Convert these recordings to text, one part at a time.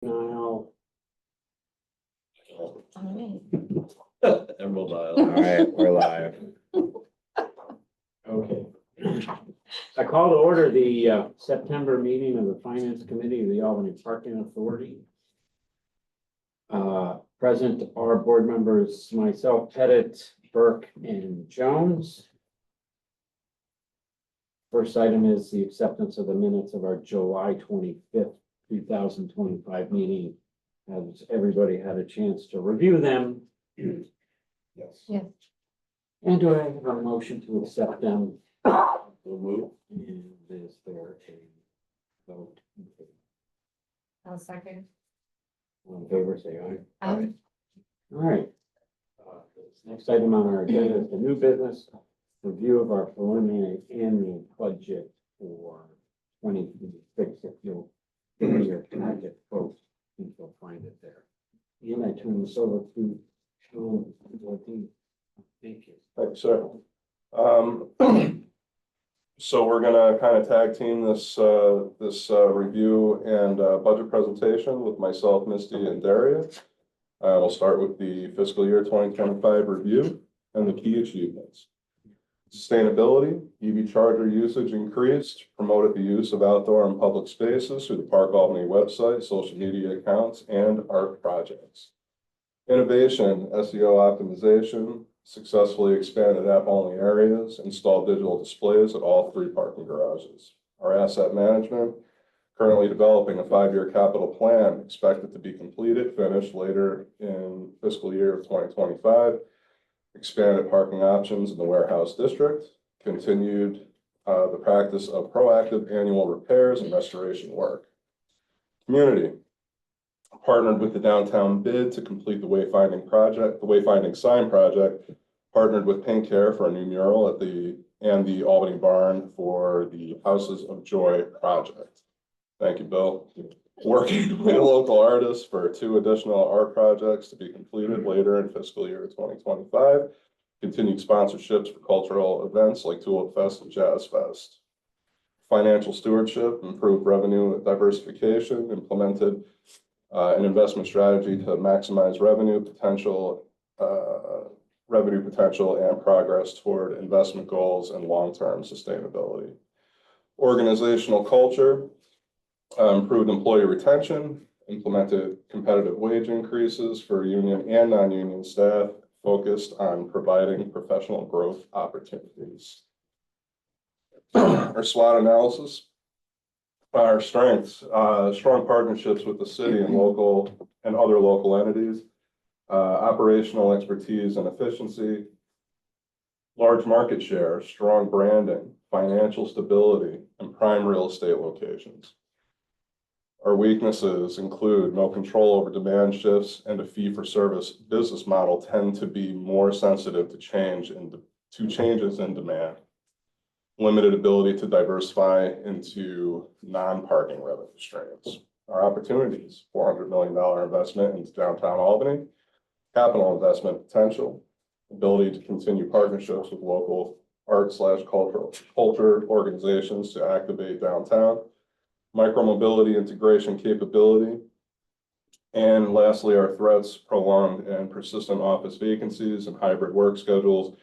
Nile. Emerald All Isle. right, we're live. Okay. I call to order the September meeting of the Finance Committee of the Albany Parking Authority. Present are board members, myself, Pettit, Burke, and Jones. First item is the acceptance of the minutes of our July 25th, 2025 meeting. Has everybody had a chance to review them? Yes. Yes. And do I have a motion to accept them? We'll move. And is there a vote? I'll second. All in favor, say aye. Aye. All right. Next item on our agenda is the new business review of our preliminary annual budget for 2026. If you'll give me your packet, folks, I think you'll find it there. And I turn this over to Sean. Thank you. Thank you, sir. So we're gonna kind of tag team this review and budget presentation with myself, Misty, and Daria. We'll start with the fiscal year 2025 review and the key achievements. Sustainability, EV charger usage increased, promoted the use of outdoor and public spaces through the Park Albany website, social media accounts, and art projects. Innovation, SEO optimization, successfully expanded app-only areas, installed digital displays at all 3 parking garages. Our asset management, currently developing a 5-year capital plan, expected to be completed, finished later in fiscal year of 2025. Expanded parking options in the warehouse district, continued the practice of proactive annual repairs and restoration work. Community, partnered with the downtown bid to complete the wayfinding sign project, partnered with Paint Care for a new mural at the Albany Barn for the Houses of Joy project. Thank you, Bill. Working with local artists for 2 additional art projects to be completed later in fiscal year 2025. Continued sponsorships for cultural events like Tulip Fest and Jazz Fest. Financial stewardship, improved revenue diversification, implemented an investment strategy to maximize revenue potential and progress toward investment goals and long-term sustainability. Organizational culture, improved employee retention, implemented competitive wage increases for union and non-union staff, focused on providing professional growth opportunities. Our SWOT analysis, our strengths, strong partnerships with the city and other local entities, operational expertise and efficiency, large market share, strong branding, financial stability, and prime real estate locations. Our weaknesses include no control over demand shifts and a fee-for-service business model tend to be more sensitive to changes in demand. Limited ability to diversify into non-parking revenue streams. Our opportunities, $400 million investment into downtown Albany, capital investment potential, ability to continue partnerships with local art/culture organizations to activate downtown, micromobility integration capability, and lastly, our threats, prolonged and persistent office vacancies and hybrid work schedules.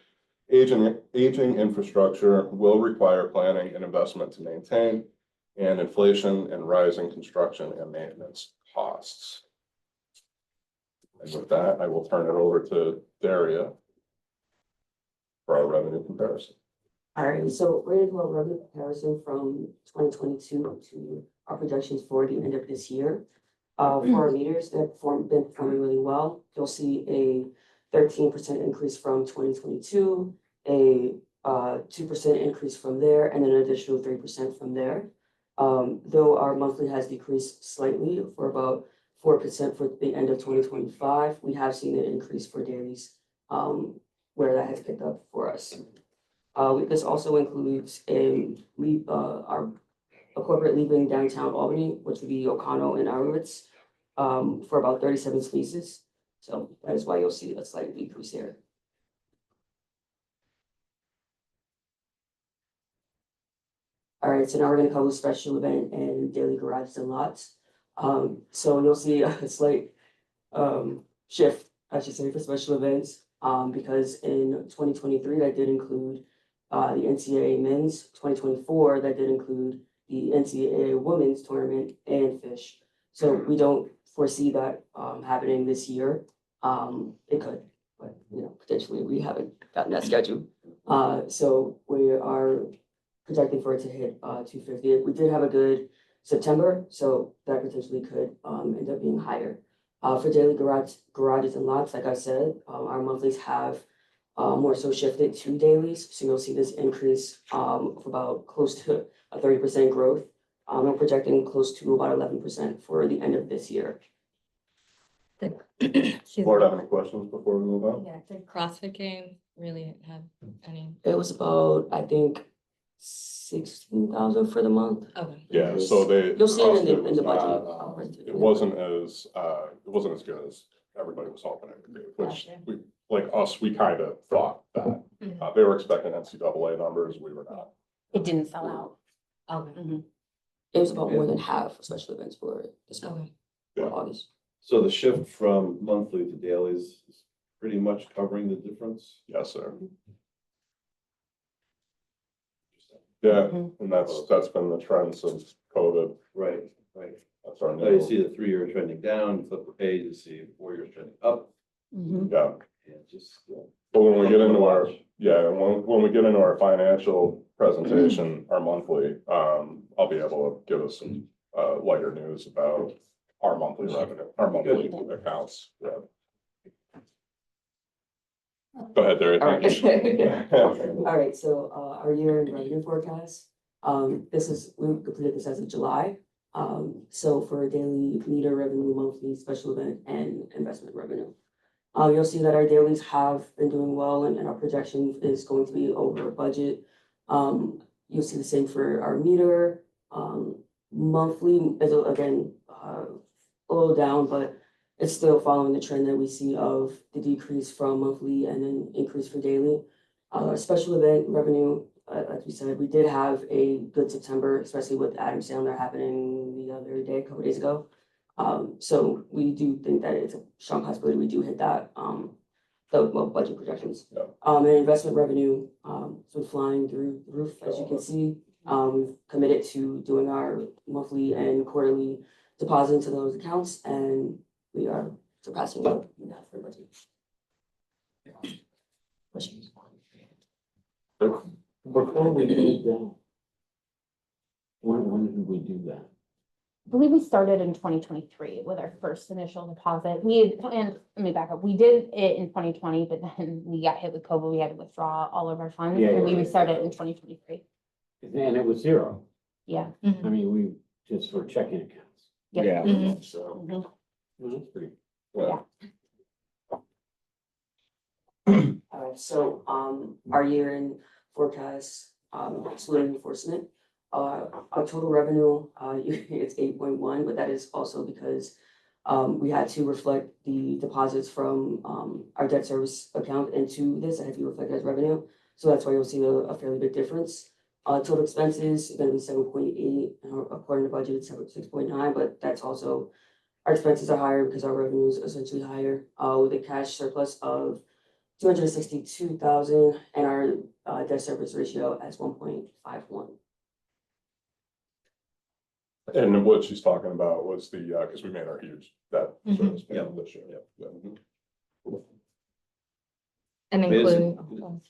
Aging infrastructure will require planning and investment to maintain, and inflation and rising construction and maintenance costs. And with that, I will turn it over to Daria for our revenue comparison. All right, so we're gonna do a revenue comparison from 2022 to our projections for the end of this year. For our meters that been performing really well, you'll see a 13% increase from 2022, a 2% increase from there, and an additional 3% from there. Though our monthly has decreased slightly for about 4% for the end of 2025, we have seen an increase for dailies where that has picked up for us. This also includes a corporate leaving downtown Albany, which would be O'Connell and Arowitz, for about 37 spaces. So that is why you'll see a slight decrease here. All right, so now we're gonna cover special event and daily garages and lots. So you'll see a slight shift, I should say, for special events. Because in 2023, that did include the NCAA men's, 2024, that did include the NCAA women's tournament and fish. So we don't foresee that happening this year. It could, but potentially we haven't gotten that schedule. So we are projecting for it to hit 250. We did have a good September, so that potentially could end up being higher. For daily garages and lots, like I said, our monthlies have more so shifted to dailies. So you'll see this increase of about close to a 30% growth. I'm projecting close to about 11% for the end of this year. Board have any questions before we move on? Yeah, did CrossFit Games really have any? It was about, I think, 16,000 for the month. Okay. Yeah, so You'll see it in CrossFit the was budget. It wasn't as good as everybody was hoping it would be, which Gotcha. we, like us, we kind of thought that. They were expecting NCAA numbers, we were not. It didn't sell out. Okay. It was about more than half of special events for this month, Okay. Yeah. for August. So the shift from monthly to dailies is pretty much covering the difference? Yes, sir. Yeah, and that's been the trend since COVID. Right, right. That's our Now you new, see the 3 year trending down, flip the page, you see 4 years trending up, yeah. and just. But when we get into our, yeah, when we get into our financial presentation, our monthly, I'll be able to give us some lighter news about our monthly revenue, our monthly accounts. Yeah. Go ahead, Derek. All right. All right, so our year-end revenue forecast, we completed this as of July. So for daily meter revenue, monthly special event and investment revenue. You'll see that our dailies have been doing well and our projection is going to be over budget. You'll see the same for our meter. Monthly is again a little down, but it's still following the trend that we see of the decrease from monthly and then increase for daily. Special event revenue, like we said, we did have a good September, especially with Adam Sandler happening the other day, a couple days ago. So we do think that it's a strong possibility we do hit that, the budget projections. Yeah. And investment revenue, so flying through the roof, as you can see. We've committed to doing our monthly and quarterly deposit into those accounts, and we are surpassing that for budget. Questions? Before we do that, when did we do that? I believe we started in 2023 with our first initial deposit. We had planned, let me back up. We did it in 2020, but then we got hit with COVID. We had to withdraw all of our funds Yeah, and we yeah. restarted in 2023. And it was zero. Yeah. I mean, we just for checking accounts. Yep. Yeah. So, Mhm. well, that's pretty. Yeah. All right, so, our year-end forecast, excluding enforcement, our total revenue, it's 8.1, but that is also because we had to reflect the deposits from our debt service account into this, that had to be reflected as revenue. So that's why you'll see a fairly big difference. Total expenses are gonna be 7.8, according to budget, it's 6.9, but that's also, our expenses are higher because our revenue is essentially higher, with a cash surplus of 262,000 and our debt service ratio as 1.51. And what she's talking about was the, because we made our huge debt service Yeah. payment this year. Yeah. And Amazing. including.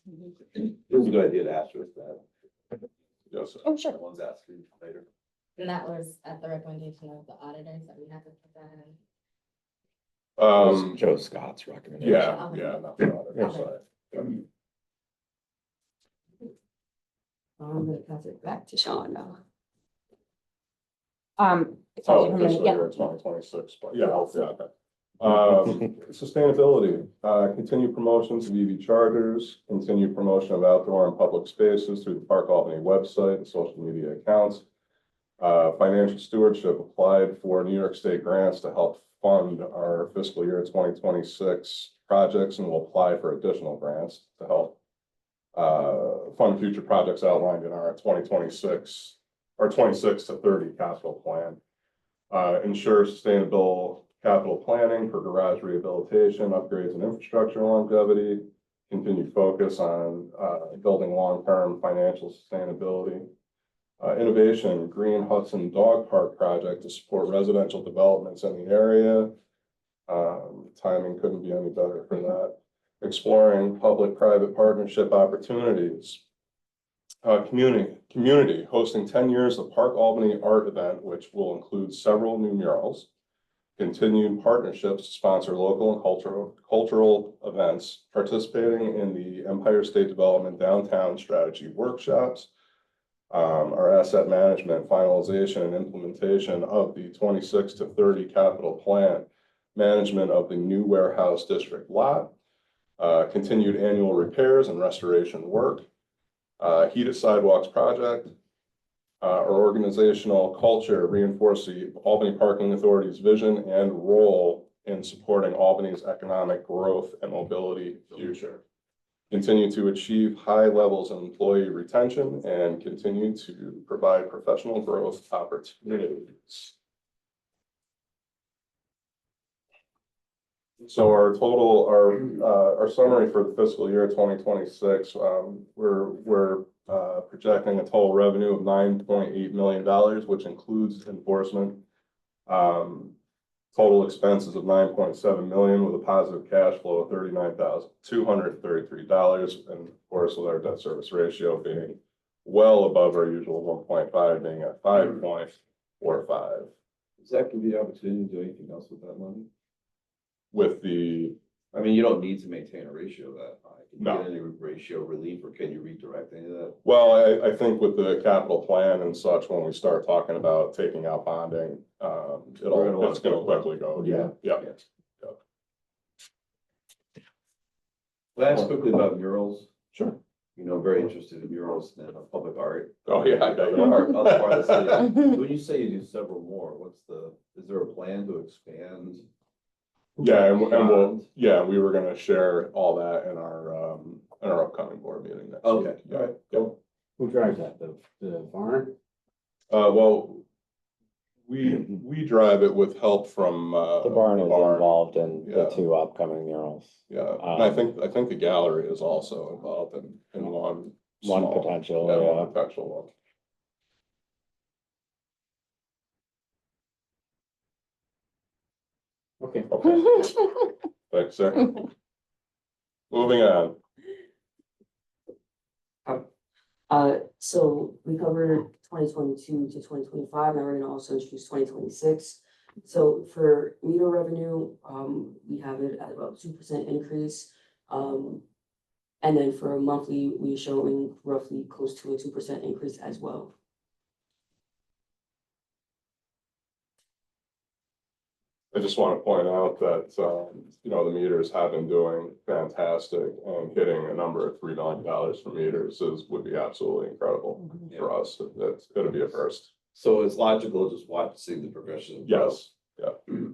It was a good idea to ask us that. Yes, sir. Oh, sure. One's asking later. And that was at the recommendation of the auditors that we had to put that in. Joe Scott's recommendation. Yeah, yeah, not the auditor, sorry. I'm gonna pass it back to Sean now. It's Oh, actually from the- fiscal yeah. year 2026, but yeah, okay. Sustainability, continue promotions of EV chargers, continue promotion of outdoor and public spaces through the Park Albany website and social media accounts. Financial stewardship, applied for New York State grants to help fund our fiscal year 2026 projects, and will apply for additional grants to help fund future projects outlined in our 2026 or 26 to 30 capital plan. Ensure sustainable capital planning for garage rehabilitation, upgrades and infrastructure longevity. Continued focus on building long-term financial sustainability. Innovation, Green Hudson Dog Park project to support residential developments in the area. Timing couldn't be any better for that. Exploring public-private partnership opportunities. Community hosting 10 years of Park Albany art event, which will include several new murals. Continued partnerships to sponsor local and cultural events, participating in the Empire State Development Downtown Strategy workshops. Our asset management, finalization and implementation of the 26 to 30 capital plan, management of the new warehouse district lot, continued annual repairs and restoration work, heated sidewalks project, our organizational culture reinforce the Albany Parking Authority's vision and role in supporting Albany's economic growth and mobility future. Continue to achieve high levels of employee retention and continue to provide professional growth opportunities. So our summary for the fiscal year 2026, we're projecting a total revenue of $9.8 million, which includes enforcement. Total expenses of $9.7 million with a positive cash flow of $39,233. And of course, with our debt service ratio being well above our usual 1.5, being at 5.45. Does that give you the opportunity to do anything else with that money? With the, I mean, you don't need to maintain a ratio that high. Can you No. get any ratio relief, or can you redirect any of that? well, I think with the capital plan and such, when we start talking about taking out bonding, it's gonna quickly go. Yeah. Can I ask quickly about murals? Sure. You know, very interested in murals and public art. Oh, yeah, I bet you Other are. part of the city. When you say you do several more, is there a plan to expand? Yeah, and we'll, Beyond? yeah, we were gonna share all that in our upcoming board meeting next week. Okay, Yeah, all right, yeah. Who drives that? The barn? Well, we drive it with help from, The barn is involved in Yeah. the two upcoming murals. Yeah, and I think the gallery is also involved in one. One small- potential, Yeah, yeah. one potential one. Okay. Okay, thanks, sir. Moving on. So we covered 2022 to 2025, now we're gonna also introduce 2026. So for meter revenue, we have it at about 2% increase. And then for monthly, we're showing roughly close to a 2% increase as well. I just want to point out that, the meters have been doing fantastic, and hitting a number of $3 million for meters would be absolutely incredible for us. That's gonna be a first. So it's logical to just seeing the progression. of growth. Yes,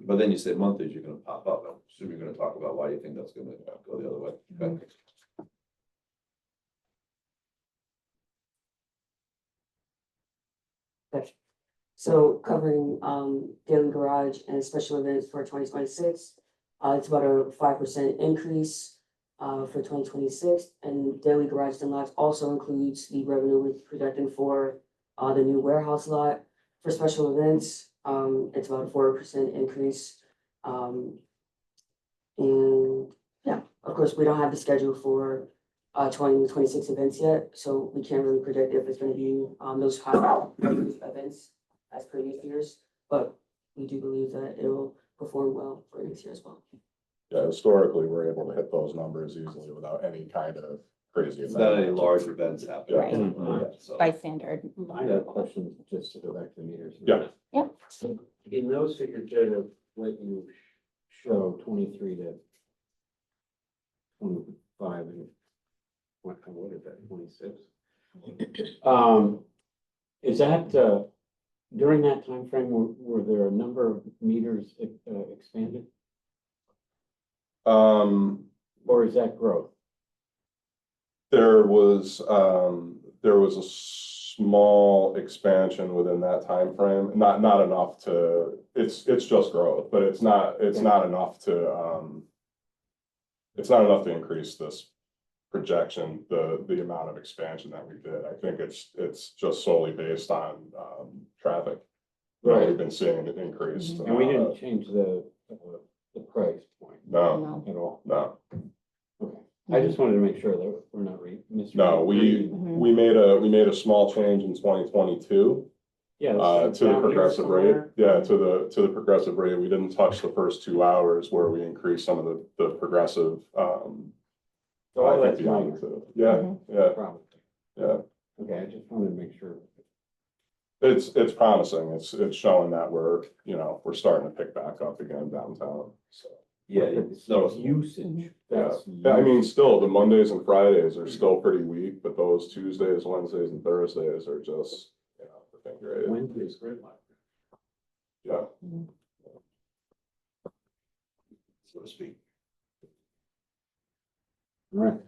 But then you say monthlies, you're gonna pop up. I'm assuming you're gonna talk about why you think that's gonna go the other way. Okay. So covering daily garage and special events for 2026, it's about a 5% increase for 2026. And daily garage and lots also includes the revenue we're projecting for the new warehouse lot. For special events, it's about a 4% increase. And yeah, of course, we don't have the schedule for 2026 events yet, so we can't really predict if it's gonna be those high events as previous years, but we do believe that it'll perform well for next year as well. yeah, historically, we're able to hit those numbers easily without any kind of crazy. It's not any large events happening. Right. Yeah, so. By standard. I have a question just to go back to the meters. Yeah. Yeah. So in those figures that have let you show 23 to 25 and what is that, 26? Is that, during that timeframe, were there a number of meters expanded, or is that growth? There was a small expansion within that time frame. Not enough to, it's just growth, but it's not enough to, it's not enough to increase this projection, the amount of expansion that we did. I think it's just solely based on, traffic. Right. We've been seeing it increase. And we didn't change the price point No, No. at all. no, Okay. I just wanted to make sure that we're not no, we made a small change in 2022. Yeah. To it's the down here progressive rate, somewhere. yeah, to the progressive rate, we didn't touch the first 2 hours where we increased some of the progressive, So all I think that's beyond minor, two. Yeah, yeah, probably. yeah, Okay, I just wanted to make sure. it's promising, it's showing that we're starting to pick back up again downtown, so. Yeah, It's it's noticeable. usage. That's Yeah, I mean, still, the Mondays and Fridays are still pretty weak, but those Tuesdays, Wednesdays, and Thursdays are just, freaking great, Wednesday's great life. yeah. So to speak. All right.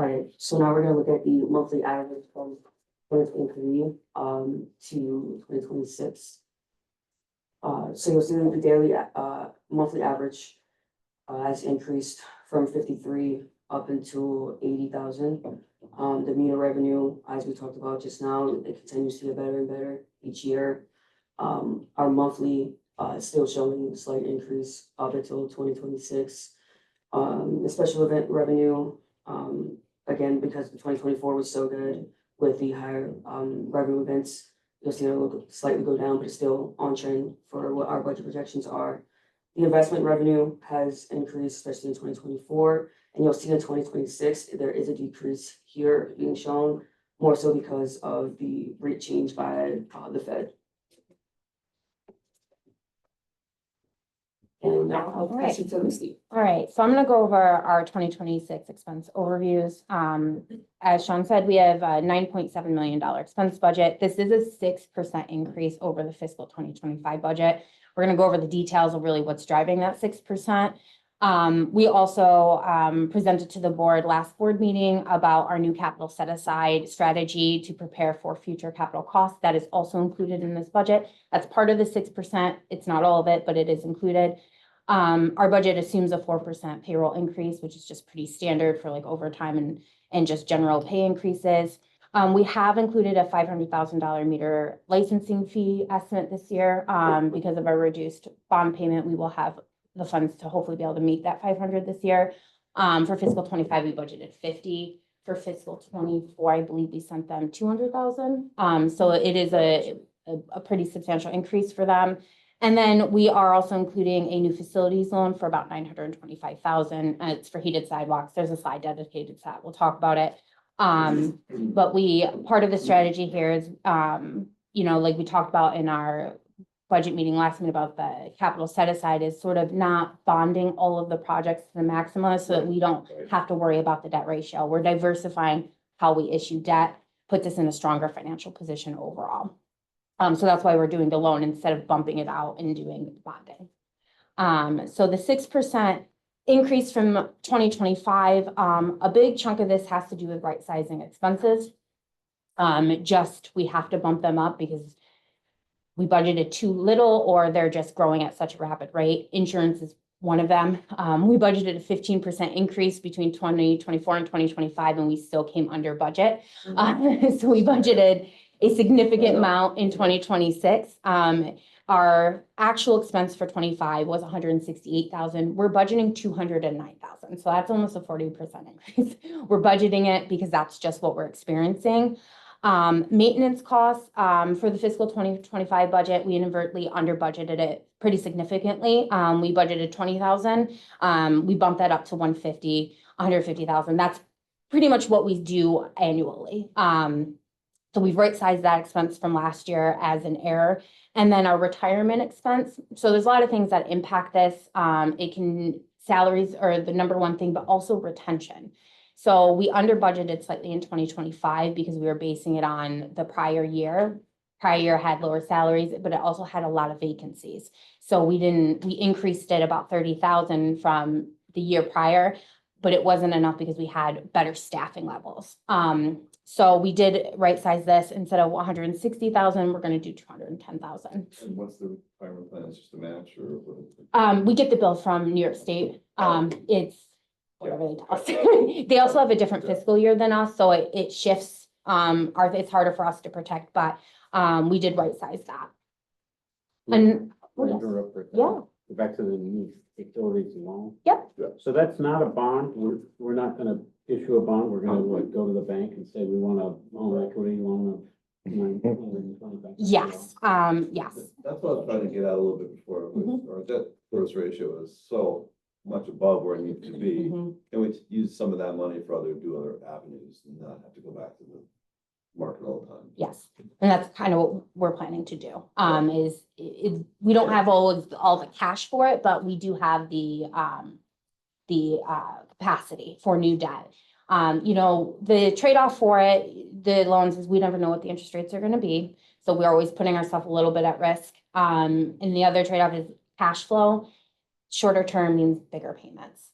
Alright, so now we're gonna look at the monthly average from 2023 to 2026. So you'll see that the daily monthly average has increased from 53 up into 80,000. The meter revenue, as we talked about just now, it continues to get better and better each year. Our monthly is still showing a slight increase up until 2026. The special event revenue, again, because 2024 was so good with the higher revenue events, you'll see it slightly go down, but it's still on trend for what our budget projections are. The investment revenue has increased, especially in 2024, and you'll see in 2026, there is a decrease here being shown, more so because of the rate change by the Fed. And now I'll pass it to Misty. All right, so I'm gonna go over our 2026 expense overviews. As Sean said, we have a $9.7 million expense budget. This is a 6% increase over the fiscal 2025 budget. We're gonna go over the details of really what's driving that 6%. We also presented to the board last board meeting about our new capital set aside strategy to prepare for future capital costs. That is also included in this budget. That's part of the 6%. It's not all of it, but it is included. Our budget assumes a 4% payroll increase, which is just pretty standard for like overtime and just general pay increases. We have included a $500,000 meter licensing fee estimate this year. Because of our reduced bond payment, we will have the funds to hopefully be able to meet that 500 this year. For fiscal 25, we budgeted 50. For fiscal 24, I believe we sent them 200,000. So it is a pretty substantial increase for them. And then we are also including a new facilities loan for about 925,000. It's for heated sidewalks. There's a slide dedicated to that. We'll talk about it. But part of the strategy here is, like we talked about in our budget meeting last week about the capital set aside, is sort of not bonding all of the projects to the maximum so that we don't have to worry about the debt ratio. We're diversifying how we issue debt, puts us in a stronger financial position overall. So that's why we're doing the loan instead of bumping it out and doing bonding. So the 6% increase from 2025, a big chunk of this has to do with right sizing expenses. We have to bump them up because we budgeted too little or they're just growing at such a rapid rate. Insurance is one of them. We budgeted a 15% increase between 2024 and 2025, and we still came under budget. So we budgeted a significant amount in 2026. Our actual expense for 25 was 168,000. We're budgeting 209,000. So that's almost a 40% increase. We're budgeting it because that's just what we're experiencing. Maintenance costs for the fiscal 2025 budget, we inadvertently under budgeted it pretty significantly. We budgeted 20,000. We bumped that up to 150,000. That's pretty much what we do annually. So we've right-sized that expense from last year as an error. And then our retirement expense. So there's a lot of things that impact this. Salaries are the number one thing, but also retention. So we under budgeted slightly in 2025 because we were basing it on the prior year. Prior year had lower salaries, but it also had a lot of vacancies. So we increased it about 30,000 from the year prior, but it wasn't enough because we had better staffing levels. So we did right-size this. Instead of 160,000, we're gonna do 210,000. And what's the retirement plan, is just a match or? what is it? We get the bill from New York State. It's whatever they tell us. They also have a different fiscal year than us, so it shifts. It's harder for us to protect, but, we did right-size that. And, I'll interrupt for a second. yeah, Go back to the new utilities loan. Yep. Yeah. So that's not a bond, we're not gonna issue a bond, we're gonna like go to the bank and say we want a loan equity loan of $925,000. yes, yes. That's what I was trying to get at a little bit before, was our debt service ratio is so much above where it needs to be. Mhm. Can we use some of that money for do other avenues and not have to go back to the market all the time? Yes, and that's kind of what we're planning to do, we don't have all the cash for it, but we do have the capacity for new debt. The trade-off for it, the loans, is we never know what the interest rates are gonna be, so we're always putting ourselves a little bit at risk. And the other trade-off is cash flow. Shorter term means bigger payments,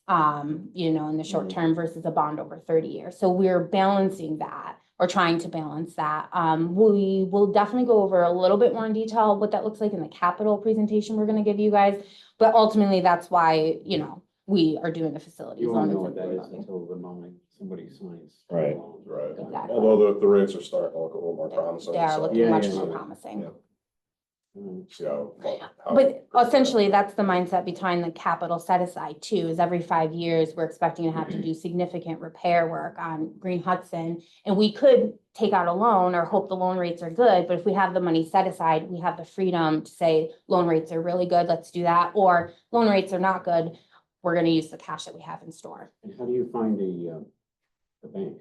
in the short term versus a bond over 30 years. So we're balancing that, or trying to balance that. We will definitely go over a little bit more in detail what that looks like in the capital presentation we're gonna give you guys. But ultimately, that's why, we are doing the facilities. You won't know loan. what that is until the moment somebody signs. the Right. loan. Right. Exactly. Although the rates are starting to look a little more promising. They are so looking Yeah, much yeah, more yeah. promising. Yeah. Mm. See how. But essentially, that's the mindset behind the capital set aside too, is every 5 years, we're expecting to have to do significant repair work on Green Hudson. And we could take out a loan or hope the loan rates are good, but if we have the money set aside, we have the freedom to say, loan rates are really good, let's do that. Or loan rates are not good, we're gonna use the cash that we have in store. And how do you find the bank?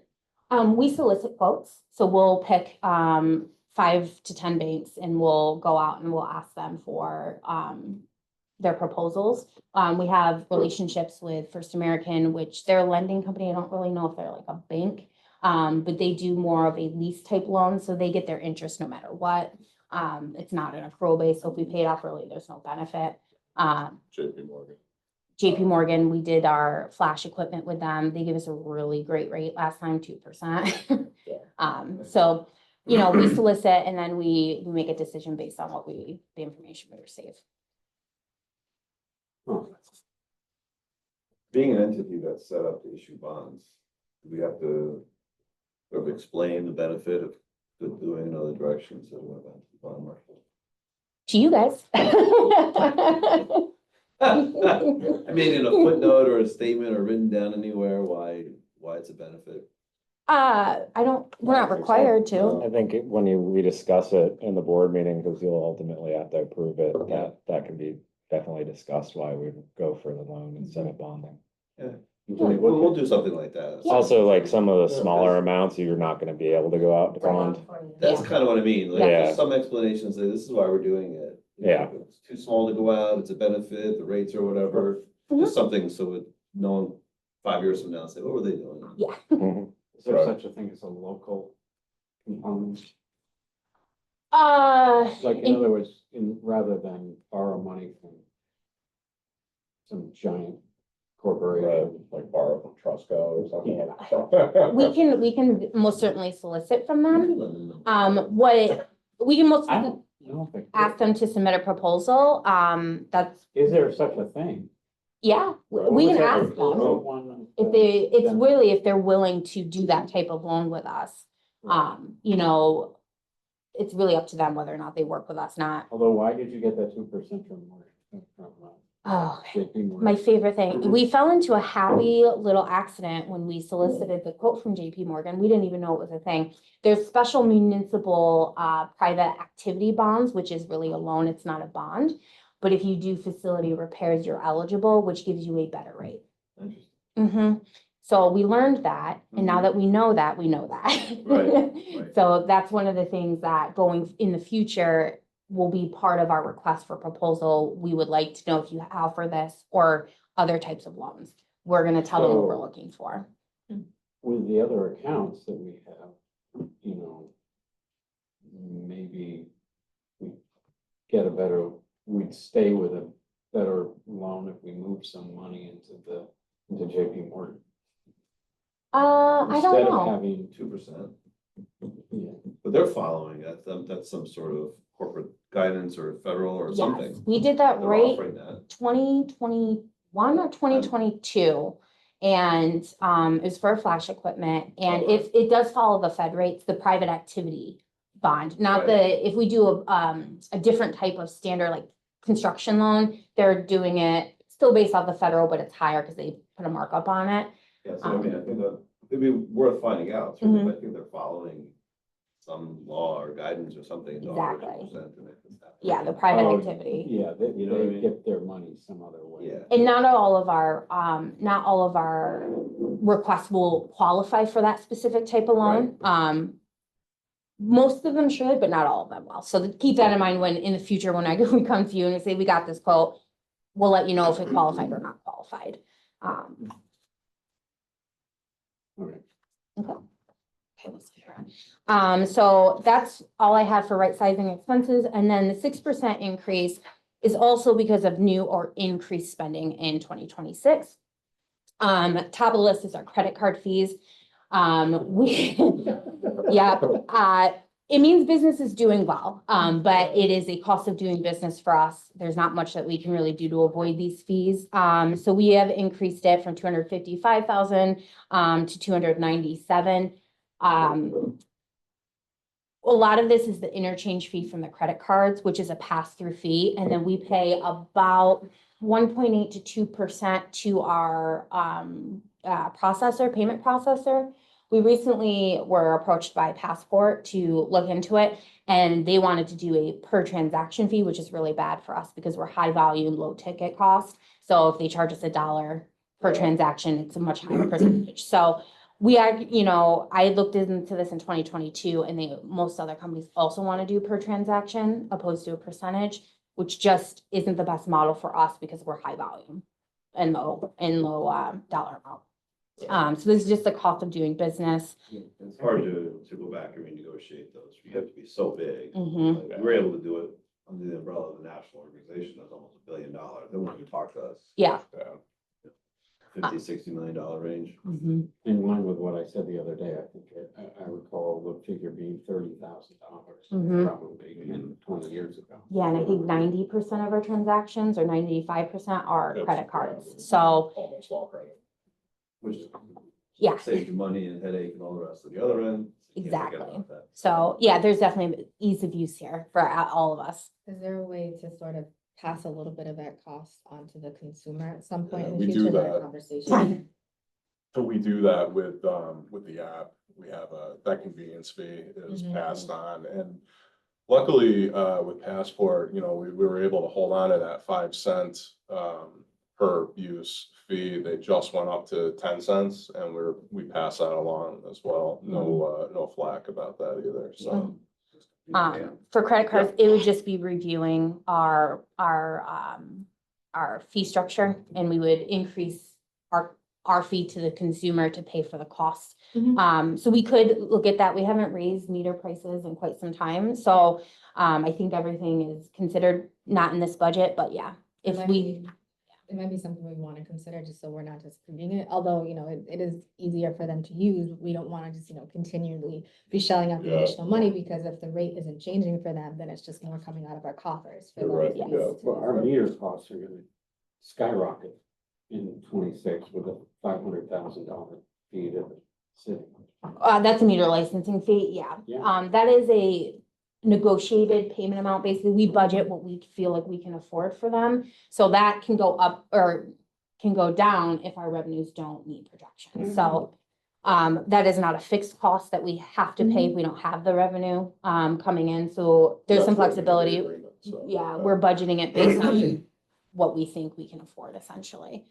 We solicit quotes, so we'll pick 5 to 10 banks and we'll go out and we'll ask them for their proposals. We have relationships with First American, which they're a lending company. I don't really know if they're like a bank, but they do more of a lease type loan, so they get their interest no matter what. It's not an accrual base, so if we pay it off early, there's no benefit. JP Morgan. JP Morgan, we did our flash equipment with them. They gave us a really great rate last time, 2%. So, we solicit and then we make a decision based on the information we receive. Oh, Being an entity that's set up to issue bonds, do we have to sort of explain the benefit of doing in other directions that we went back to the bond market? To you guys. I mean, in a footnote or a statement or written down anywhere, why it's a benefit? We're not required to. I think when we discuss it in the board meeting, because you'll ultimately have to approve it, that can be definitely discussed why we would go for the loan instead of bonding. We'll do something like that. Also, like some of the smaller amounts, you're not gonna be able to go out to bond. That's kind of what I mean, like, Yeah. there's some explanations, that this is why we're doing it. Yeah. It's too small to go out, it's a benefit, the rates or whatever, just something so that no one 5 years from now say, what were they doing? Yeah. Mhm. Is there Right. such a thing as a local component? Like, in In- other words, rather than borrow money from some giant corporation. Like borrow from Trustco or something. Yeah. we can most certainly solicit from them. We can most I don't know if it ask them to submit a proposal. Is there such a thing? Yeah, we can ask them. It's really if they're willing to do that type of loan with us. It's really up to them whether or not they work with us, not. Although, why did you get that 2% from Oh, JP Morgan? my favorite thing. We fell into a happy little accident when we solicited the quote from JP Morgan. We didn't even know it was a thing. There's special municipal private activity bonds, which is really a loan. It's not a bond. But if you do facility repairs, you're eligible, which gives you a better rate. Interesting. So we learned that, and now that we know that, we know that. Right. So that's one of the things that going in the future will be part of our request for proposal. We would like to know if you offer this or other types of loans. We're gonna tell them what we're looking for. With the other accounts that we have, maybe we'd stay with a better loan if we move some money into JP Morgan. I don't Instead of know. having 2%. Yeah. But they're following that, that's some sort of corporate guidance or federal or Yes, something. we did that They're right offering that. 2021 or 2022. And it was for flash equipment, and it does follow the Fed rates, the private activity bond, not the, if we do a different type of standard like construction loan, they're doing it still based off the federal, but it's higher because they put a markup on it. Yeah, so I mean, I think that it'd be worth finding out, Mm-hmm. certainly, I think they're following some law or guidance or something. to Exactly. 100% to make this happen. Yeah, the private Oh, activity. Yeah, they, You know what I they mean? get their money some other way. Yeah. And not all of our requests will qualify for that specific type of loan. Most of them should, but not all of them will. So keep that in mind when, in the future, when we come to you and we say, we got this quote, we'll let you know if it qualified or not qualified. All right. So that's all I have for right sizing expenses. And then the 6% increase is also because of new or increased spending in 2026. Top of the list is our credit card fees. It means business is doing well, but it is a cost of doing business for us. There's not much that we can really do to avoid these fees. So we have increased it from 255,000 to 297. A lot of this is the interchange fee from the credit cards, which is a pass-through fee, and then we pay about 1.8 to 2% to our payment processor. We recently were approached by Passport to look into it, and they wanted to do a per transaction fee, which is really bad for us because we're high volume, low ticket cost. So if they charge us $1 per transaction, it's a much higher percentage. So we are, I looked into this in 2022, and most other companies also want to do per transaction opposed to a percentage, which just isn't the best model for us because we're high volume and low dollar amount. So this is just the cost of doing business. It's hard to go back and renegotiate those, you have to be so big. Mhm. Like, we were able to do it under the umbrella of the national organization, that's almost $1 billion, they wanted to talk to us. Yeah. $50-60 million range. Mhm. In line with what I said the other day, I think I recall the figure being $30,000 Mhm. probably in 20 years ago. Yeah, and I think 90% of our transactions or 95% are It's- credit cards. So, Almost all credit. Which yeah. saves you money and headache and all the rest of the other end. You can't forget Exactly. about that. So, yeah, there's definitely ease of use here for all of us. Is there a way to sort of pass a little bit of that cost onto the consumer at some point in the we do future? Is there a that. conversation? So we do that with the app. We have that convenience fee is Mhm. passed on, and luckily, with Passport, we were able to hold on to that 5 cent, per use fee. They just went up to 10 cents, and we pass that along as well. No flack about that either, so. For credit cards, it would just be reviewing our fee structure, and we would increase our fee to the consumer to pay for the cost. Mhm. So we could look at that. We haven't raised meter prices in quite some time, so I think everything is considered not in this budget, but yeah, if It might be something we want to consider, just so we're not just approving it, although, it is easier for them to use. We don't want to just, continually be shelling out the Yeah. additional money, because if the rate isn't changing for them, then it's just more coming out of our coffers. for You're those right, fees yeah. to Well, move our forward. meter costs are gonna skyrocket in 26 with a $500,000 fee to the city. that's a meter licensing fee, yeah. Yeah. That is a negotiated payment amount. Basically, we budget what we feel like we can afford for them. So that can go up or can go down if our revenues don't meet projections. So that is not a fixed cost that we have to pay if we don't have the revenue coming in. So there's some That's what we have in the flexibility. agreement, so, Yeah, we're budgeting it based on what we think we can afford essentially.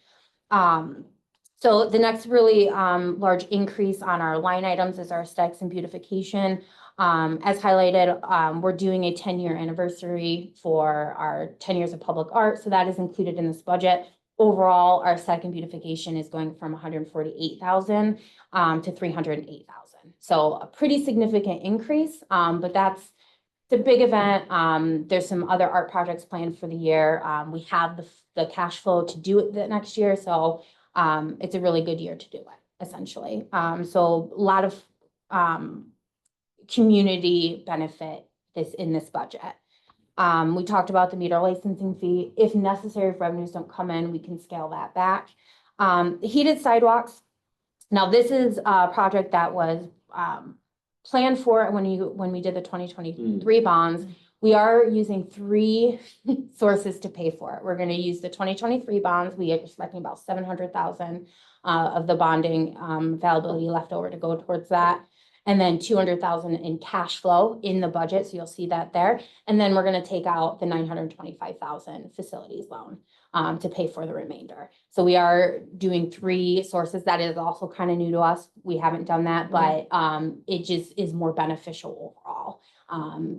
So the next really large increase on our line items is our aesthetics and beautification. As highlighted, we're doing a 10-year anniversary for our 10 years of public art, so that is included in this budget. Overall, our aesthetic and beautification is going from 148,000 to 308,000. So a pretty significant increase, but it's a big event. There's some other art projects planned for the year. We have the cash flow to do it the next year, so it's a really good year to do it, essentially. So a lot of community benefit in this budget. We talked about the meter licensing fee. If necessary, if revenues don't come in, we can scale that back. Heated sidewalks. Now, this is a project that was, planned for when we did the 2023 bonds. We are using 3 sources to pay for it. We're gonna use the 2023 bonds. We are expecting about 700,000 of the bonding availability left over to go towards that. And then 200,000 in cash flow in the budget, so you'll see that there. And then we're gonna take out the 925,000 facilities loan to pay for the remainder. So we are doing 3 sources. That is also kind of new to us. We haven't done that, but it just is more beneficial overall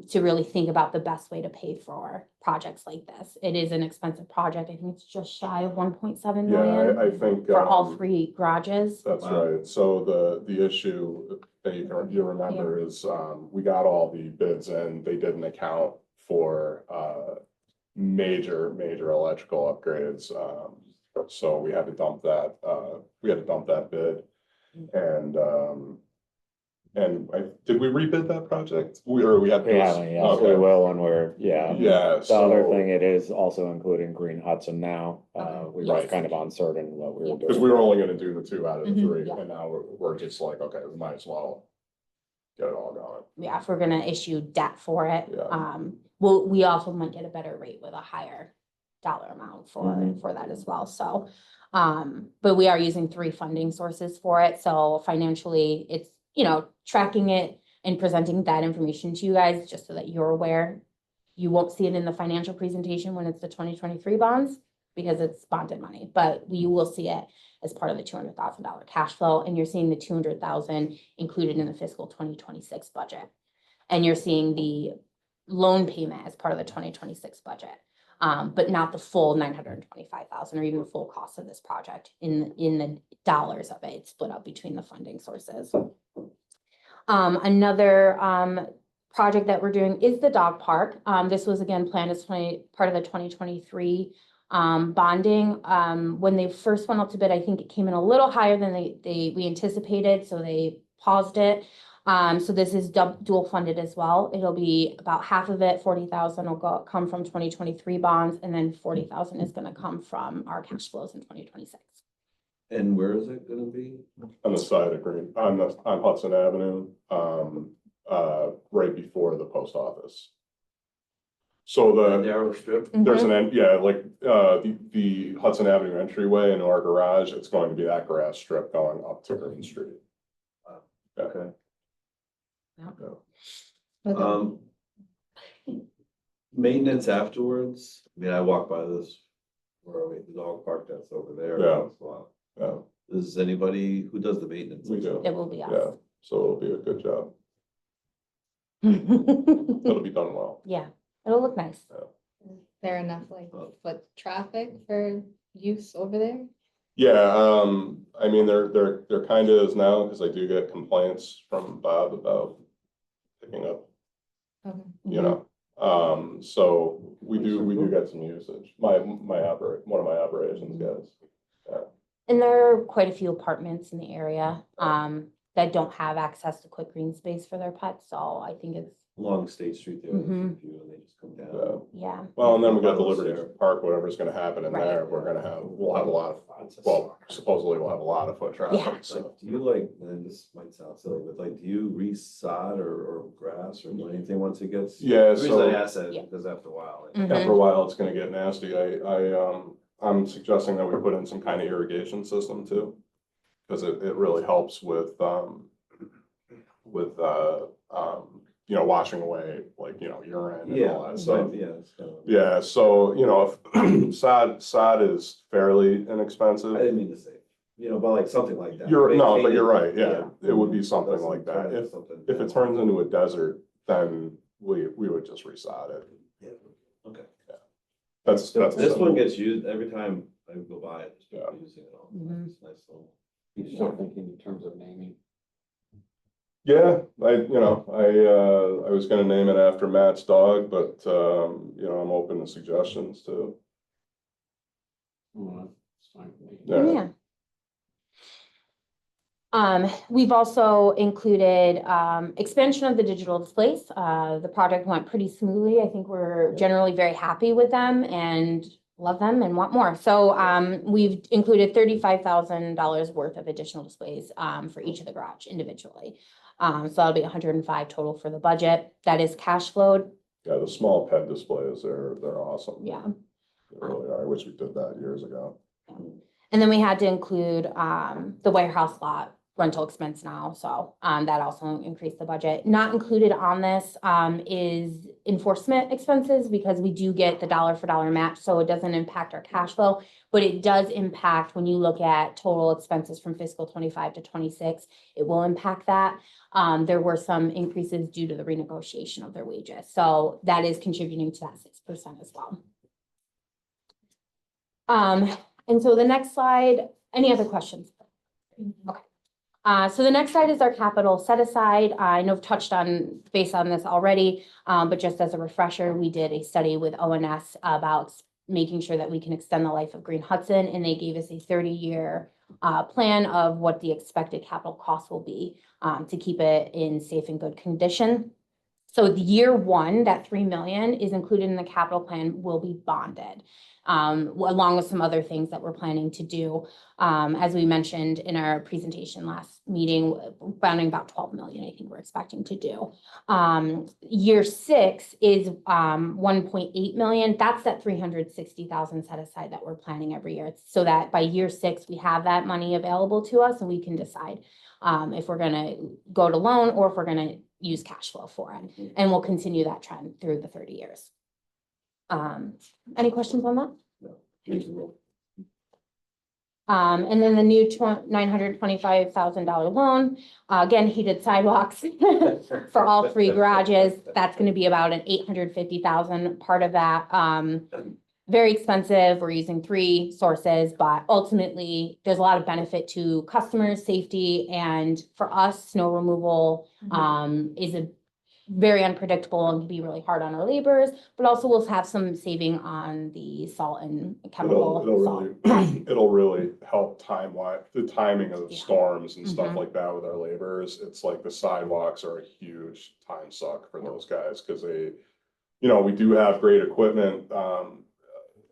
to really think about the best way to pay for projects like this. It is an expensive project. I think it's just shy of 1.7 million. Yeah, I think. For all 3 garages. That's right. So the issue that you remember is, we got all the bids in, they didn't account for, major electrical upgrades. So we had to dump that bid. And did we rebid that project? We had. We haven't, yeah, so we Okay. will when we're, yeah. Yeah, The other so, thing, it is also including Green Hudson now. We were Right. kind of uncertain what we were doing. because we were only gonna do the 2 out of the Mhm. 3, Yeah. and now we're just like, okay, we might as well get it all going. Yeah, if we're gonna issue debt for it, Yeah. we also might get a better rate with a higher dollar amount for that as well, so. But we are using 3 funding sources for it, so financially, it's, tracking it and presenting that information to you guys, just so that you're aware. You won't see it in the financial presentation when it's the 2023 bonds, because it's bonded money, but you will see it as part of the $200,000 cash flow, and you're seeing the 200,000 included in the fiscal 2026 budget. And you're seeing the loan payment as part of the 2026 budget, but not the full 925,000 or even the full cost of this project in the dollars of it. It's split up between the funding sources. Another project that we're doing is the dog park. This was again planned as part of the 2023 bonding. When they first went out to bid, I think it came in a little higher than we anticipated, so they paused it. So this is dual funded as well. It'll be about half of it, 40,000 will come from 2023 bonds, and then 40,000 is gonna come from our cash flows in 2026. And where is it gonna be? On the side of Green, on Hudson Avenue, right before the post office. So The the, narrow strip? there's the Hudson Avenue entryway into our garage, it's going to be that grass strip going up to Green Street. Okay. Okay. Maintenance afterwards, I mean, I walk by this, where are we, the dog park that's over there. Yeah. once in a while. Yeah, Is anybody, who does the maintenance? we do, It will be yeah, us. so it'll be a good job, it'll be done well. Yeah, it'll look nice. Is there enough foot traffic for use over there? Yeah, I mean, there kind of is now, because I do get complaints from Bob about picking up, Okay. so we do get some usage. One of my operations guys. And there are quite a few apartments in the area, that don't have access to quick green space for their pets, so I think it's, Along State Street there, there's a Mhm. few, and they just come down. yeah. Well, and then we got the Follows Liberty there. Park, whatever's gonna happen in Right. there, we'll have a lot of, well, supposedly we'll have a lot of foot Yeah. traffic, so. Do you and this might sound silly, but do you resod or grass or do anything once it gets? Yeah, The reason so- I ask that is Yeah. because after a while. Mhm. After a while, it's gonna get nasty. I'm suggesting that we put in some kind of irrigation system too. Cause it really helps with, washing away, urine and all that stuff. Yeah. it's kind of- Yeah, so, if sod is fairly I inexpensive. didn't mean to say, but like something like that. But Maintain you're it. right, yeah, it would be something Doesn't like turn that. into something- If it turns into a desert, then we would just resod it. Yeah, okay. That's. This one gets used every time I go by it, there's people Yeah. using it all. Mhm. It's nice little. You're still thinking in terms of naming. Yeah, I was gonna name it after Matt's dog, but, I'm open to suggestions too. Well, it's fine with me. Yeah. Yeah. We've also included, expansion of the digital displays. The project went pretty smoothly. I think we're generally very happy with them and love them and want more. So, we've included $35,000 worth of additional displays, for each of the garage individually. So that'll be 105 total for the budget. That is cash flowed. Yeah, the small pet displays, they're awesome. Yeah. They really are. I wish we did that years ago. And then we had to include, the warehouse lot rental expense now, so, that also increased the budget. Not included on this, is enforcement expenses, because we do get the dollar for dollar match, so it doesn't impact our cash flow. But it does impact when you look at total expenses from fiscal 25 to 26, it will impact that. There were some increases due to the renegotiation of their wages, so that is contributing to that 6% as well. And so the next slide, any other questions? Okay. So the next slide is our capital set aside. I know I've touched on, based on this already, but just as a refresher, we did a study with ONS about making sure that we can extend the life of Green Hudson, and they gave us a 30-year plan of what the expected capital cost will be to keep it in safe and good condition. So the year one, that $3 million is included in the capital plan, will be bonded, along with some other things that we're planning to do. As we mentioned in our presentation last meeting, bonding about 12 million, I think we're expecting to do. Year 6 is 1.8 million. That's that 360,000 set aside that we're planning every year, so that by year 6 we have that money available to us, and we can decide if we're gonna go to loan or if we're gonna use cash flow for it. And we'll continue that trend through the 30 years. Any questions on that? And then the new $925,000 loan, again, heated sidewalks for all 3 garages. That's gonna be about an $850,000 part of that. Very expensive. We're using 3 sources, but ultimately there's a lot of benefit to customers' safety, and for us, snow removal is a very unpredictable and can be really hard on our laborers, but also we'll have some saving on the salt and chemical. It'll really help the timing of the Yeah. storms and stuff Mhm. like that with our laborers. It's like the sidewalks are a huge time suck for those guys, because we do have great equipment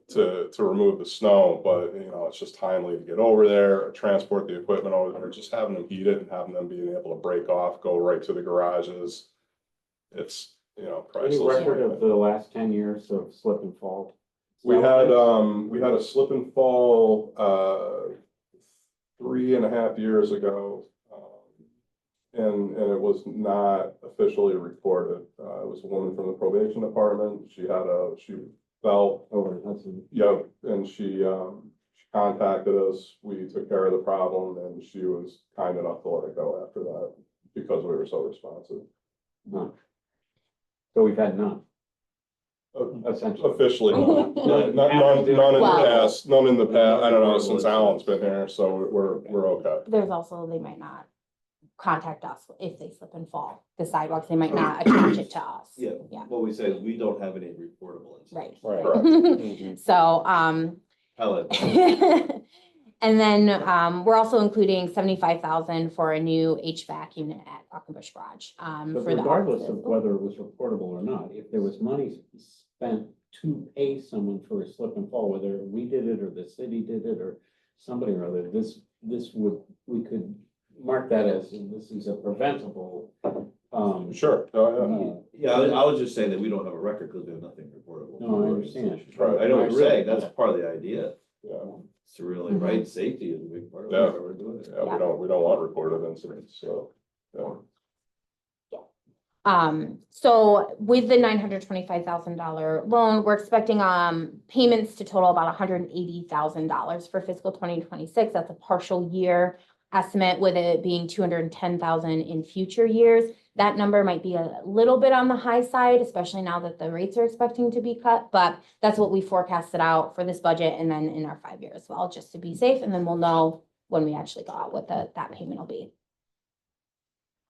to remove the snow, but it's just timely to get over there, transport the equipment over there, just having them heat it and having them being able to break off, go right to the garages. It's, Any priceless. record of the last 10 years of slip and fall? We had a slip and fall 3.5 years ago. And it was not officially reported. It was a woman from the probation department. She fell Over in Hudson. Yep, and she contacted us, we took care of the problem, and she was kind enough to let it go after that, because we were so responsive. None. So we've had none, essentially. Officially, none, none in the Wow. past, I don't know, since Alan's been here, so we're okay. There's also, they might not contact us if they slip and fall. The sidewalks, they might not attach it to us. Yeah, Yeah. what we say is we don't have any reportable incidents. Right. Right. So, Pellet. and then, we're also including 75,000 for a new HVAC unit at Quackenbush Garage. But For the regardless offices. of whether it was reportable or not, if there was money spent to pay someone for a slip and fall, whether we did it or the city did it or somebody or other, we could mark that as, this is a preventable. Sure, oh, Yeah, I was just saying that we don't have a record because we have nothing reportable. No, I understand. Right. I know what you're saying, Yeah. that's part of the idea, yeah, it's to really, Mhm. right, safety is a big part of Yeah. why we're doing it. yeah, we don't want reported incidents, so, yeah. So with the $925,000 loan, we're expecting, payments to total about $180,000 for fiscal 2026. That's a partial year estimate, with it being $210,000 in future years. That number might be a little bit on the high side, especially now that the rates are expecting to be cut, but that's what we forecasted out for this budget and then in our 5-year as well, just to be safe, and then we'll know when we actually go out what that payment will be.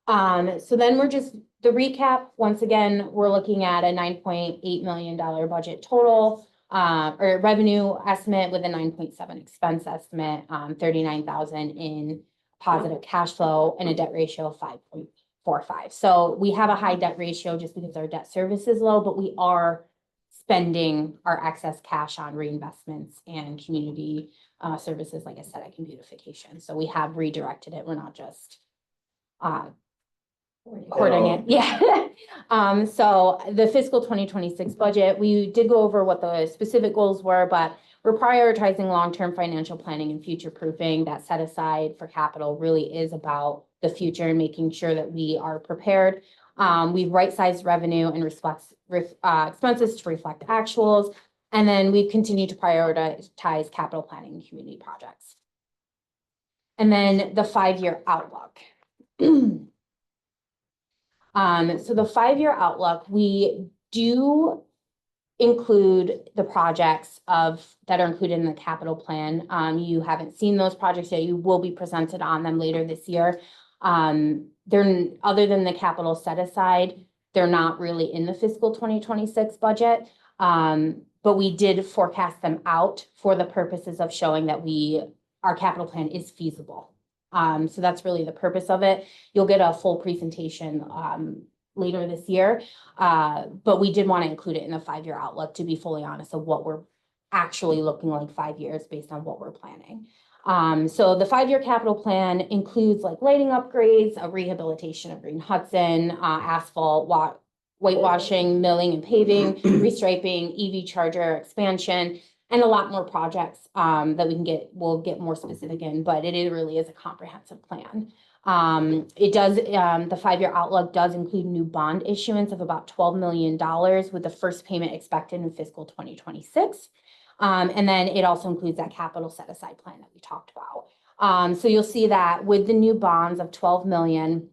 So then the recap, once again, we're looking at a $9.8 million budget total, or revenue estimate with a 9.7 expense estimate, 39,000 in positive cash flow and a debt ratio of 5.45. So we have a high debt ratio just because our debt service is low, but we are spending our excess cash on reinvestments and community services, like aesthetic and beautification. So we have redirected it. We're not just hoarding it. Yeah. So the fiscal 2026 budget, we did go over what the specific goals were, but we're prioritizing long-term financial planning and future proofing. That set aside for capital really is about the future and making sure that we are prepared. We've right-sized revenue and expenses to reflect actuals. And then we've continued to prioritize capital planning and community projects. And then the 5-year outlook. So the 5-year outlook, we do include the projects that are included in the capital plan. You haven't seen those projects yet. You will be presented on them later this year. They're, other than the capital set aside, they're not really in the fiscal 2026 budget. But we did forecast them out for the purposes of showing that our capital plan is feasible. So that's really the purpose of it. You'll get a full presentation later this year. But we did want to include it in the 5-year outlook, to be fully honest, of what we're actually looking like 5 years based on what we're planning. So the 5-year capital plan includes like lighting upgrades, a rehabilitation of Green Hudson, asphalt, whitewashing, milling and paving, restriping, EV charger expansion, and a lot more projects that we'll get more specific in, but it really is a comprehensive plan. The 5-year outlook does include new bond issuance of about $12 million with the first payment expected in fiscal 2026. And then it also includes that capital set aside plan that we talked about. So you'll see that with the new bonds of 12 million,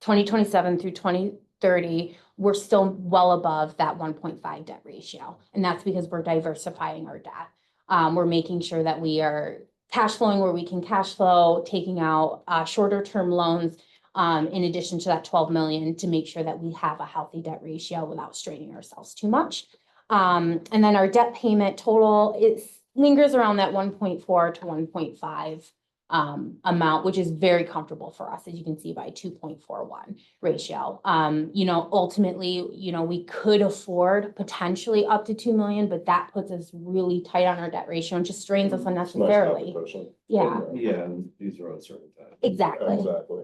2027 through 2030, we're still well above that 1.5 debt ratio. And that's because we're diversifying our debt. We're making sure that we are cash flowing where we can cash flow, taking out shorter term loans in addition to that 12 million to make sure that we have a healthy debt ratio without straining ourselves too much. And then our debt payment total, lingers around that 1.4 to 1.5 amount, which is very comfortable for us, as you can see by 2.41 ratio. Ultimately, we could afford potentially up to 2 million, but that puts us really tight on our debt ratio and just strains us unnecessarily. Yeah, and these are uncertain times. exactly. Exactly.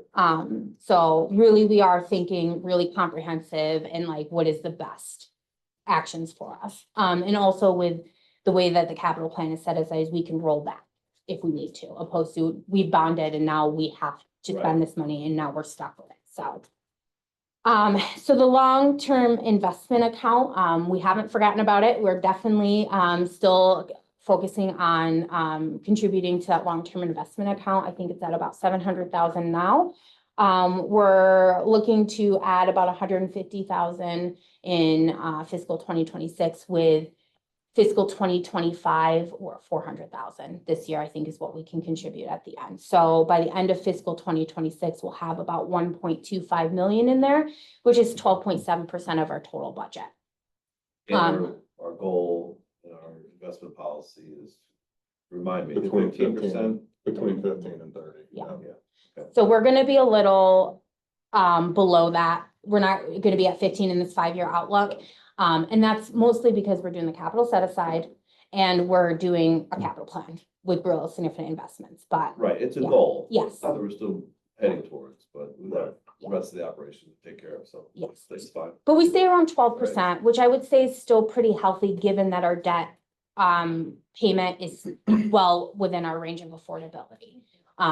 So really we are thinking really comprehensive and like, what is the best actions for us? And also with the way that the capital plan is set aside, we can roll back if we need to, opposed to we bonded and now we have to spend this money and now we're stuck with it. So the long-term investment account, we haven't forgotten about it. We're definitely still focusing on contributing to that long-term investment account. I think it's at about 700,000 now. We're looking to add about 150,000 in fiscal 2026 with fiscal 2025 or 400,000 this year, I think is what we can contribute at the end. So by the end of fiscal 2026, we'll have about 1.25 million in there, which is 12.7% of our total budget. And our goal in our investment policy is, remind me, Between 15%? Between 15 and 30. Yeah. Yeah. So we're going to be a little below that. We're not going to be at 15 in this 5-year outlook. And that's mostly because we're doing the capital set aside and we're doing a capital plan with real significant investments, but. Right, it's a Yeah. goal. Yes. Not that we're still heading towards, but we got Yeah. the rest of the operation to take care of, so. Yes. That's fine. But we stay around 12%, which I would say is still pretty healthy, given that our debt payment is well within our range of affordability.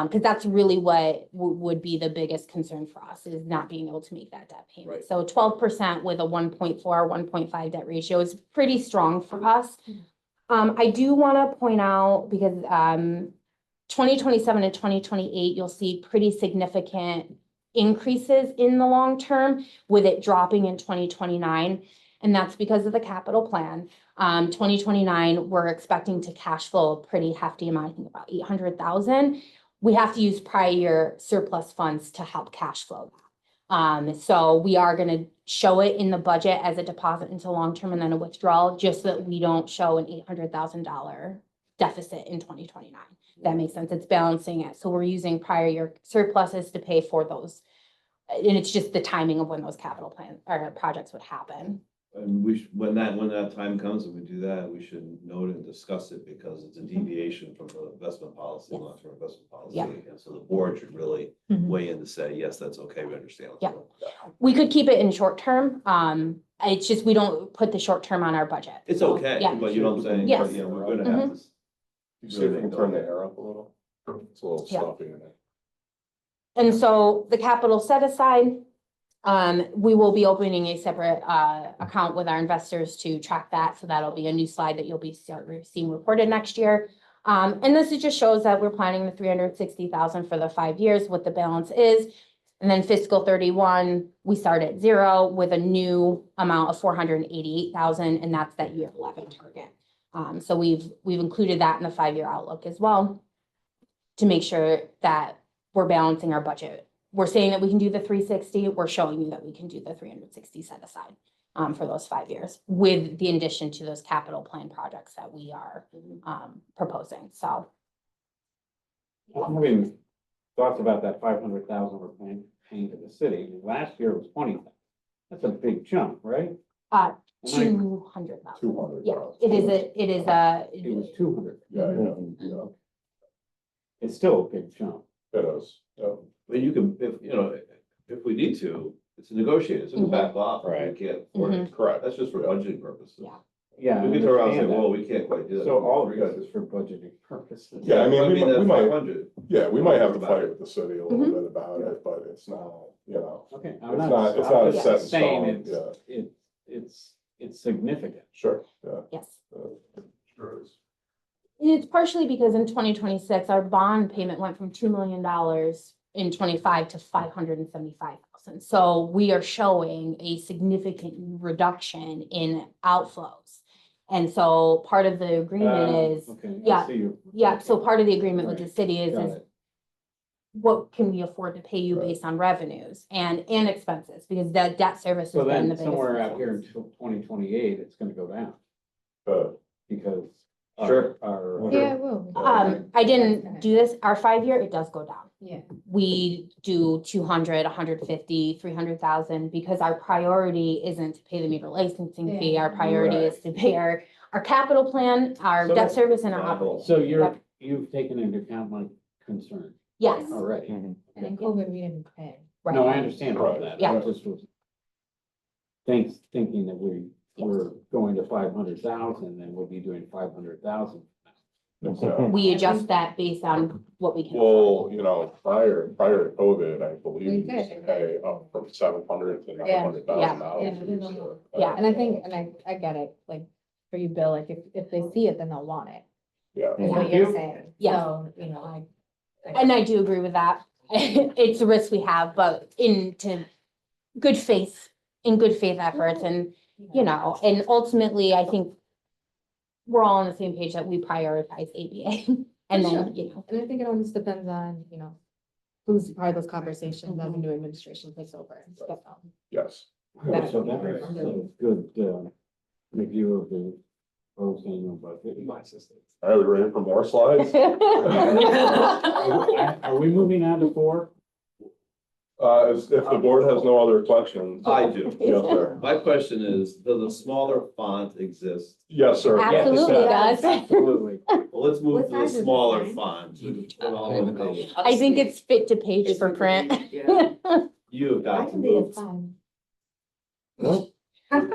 Because that's really what would be the biggest concern for us, is not being able to make that debt payment. Right. So 12% with a 1.4, 1.5 debt ratio is pretty strong for us. I do want to point out, because 2027 and 2028, you'll see pretty significant increases in the long term, with it dropping in 2029. And that's because of the capital plan. 2029, we're expecting to cash flow a pretty hefty amount, I think about 800,000. We have to use prior year surplus funds to help cash flow that. So we are going to show it in the budget as a deposit into long-term and then a withdrawal, just so that we don't show an $800,000 deficit in 2029. That makes sense. It's balancing it. So we're using prior year surpluses to pay for those. And it's just the timing of when those capital plan or projects would happen. And we, when that time comes and we do that, we should note and discuss it because it's a deviation from the investment policy, Yes. long-term investment policy. Yeah. And so the board should really Mhm. weigh in to say, yes, that's okay, we understand. what's Yeah. going on. We could keep it in short term. It's just, we don't put the short term on our budget. It's So, okay, Yeah. but you know what I'm saying? Yes. But, yeah, we're gonna have to. You see if we can turn the air up a little? It's a little Yeah. stuffy in it. And so the capital set aside, we will be opening a separate account with our investors to track that. So that'll be a new slide that you'll be seeing reported next year. And this just shows that we're planning the 360,000 for the 5 years, what the balance is. And then fiscal 31, we start at 0 with a new amount of 488,000, and that's that year 11 target. So we've included that in the 5-year outlook as well to make sure that we're balancing our budget. We're saying that we can do the 360, we're showing you that we can do the 360 set aside for those 5 years with the addition to those capital plan projects that we are proposing. So I'm having thoughts about that 500,000 we're paying to the city. Last year was 20,000. That's a big chunk, right? Am I- 200,000. 200. Yeah, it It was 200. Yeah. It's still a big chunk. It is, yeah. I mean, you can, if we need to, it's negotiated, so we can back off. if Right. We can't afford it. Correct. That's just for budgeting purposes. Yeah. Yeah. We I can turn around and say, understand well, that. we can't quite do that. So all of this is for budgeting purposes. Yeah, I mean, we that might- 500. Yeah, we might have to About fight it. with the city a little bit about it, but it's not, you know, Okay. it's not I'm set in just saying stone, it's significant. sure, yeah. yes. Sure is. It's partially because in 2026, our bond payment went from $2 million in 25 to 575,000. So we are showing a significant reduction in outflows. And so part of the agreement is, Okay. I yeah, see you. yeah, so part of the agreement with the city Got is it. what can we afford to pay you Right. based on revenues and expenses? Because the debt service has So been the then biggest. somewhere out here expense. until 2028, it's gonna go down Uh, because. Sure. Our. Yeah, it will. I didn't do this, our 5-year, it does go down. Yeah. We do 200, 150, 300,000 because our priority isn't to pay the meter licensing fee. Yeah. Our priority is to pay our capital plan, our So debt that's- service and our Wow. operating. So Yep. you've taken into account my concern Yes, already. And in COVID, we didn't pay. right. No, I understand all Right. that. Yeah. I just was thinking that we're going to 500,000 and we'll be doing 500,000. yeah. We adjust that based on what we can. Well, you know, prior to COVID, I believe We we used to did. pay up from 700 to Yeah. 900,000 Yeah. dollars. Yeah. And I think, and I get it, like, for you, Bill, like, if they see it, then they'll want it, Yeah. is what Yeah. you're saying. Yeah. So, you know, And I do agree with that. It's a risk we have, but in good faith efforts and, you know, and ultimately, I think we're all on the same page that we prioritize ABA. And Sure. then, you know, And I think it all just depends on, you know, who's part of those conversations as the new administration takes over. So, Yes. Okay, so that was a good review of the proposed annual budget. All right, we ready for more slides? Are we moving on to 4? If the board has no other questions. I do. Yes, sir. My question is, does a smaller font exist? Yes, sir. Yes, it Absolutely does. Absolutely. Well, let's move What to the size is the smaller sign? font. Put all in the page. I think it's fit to page for print. You have I got to can be a move. fine.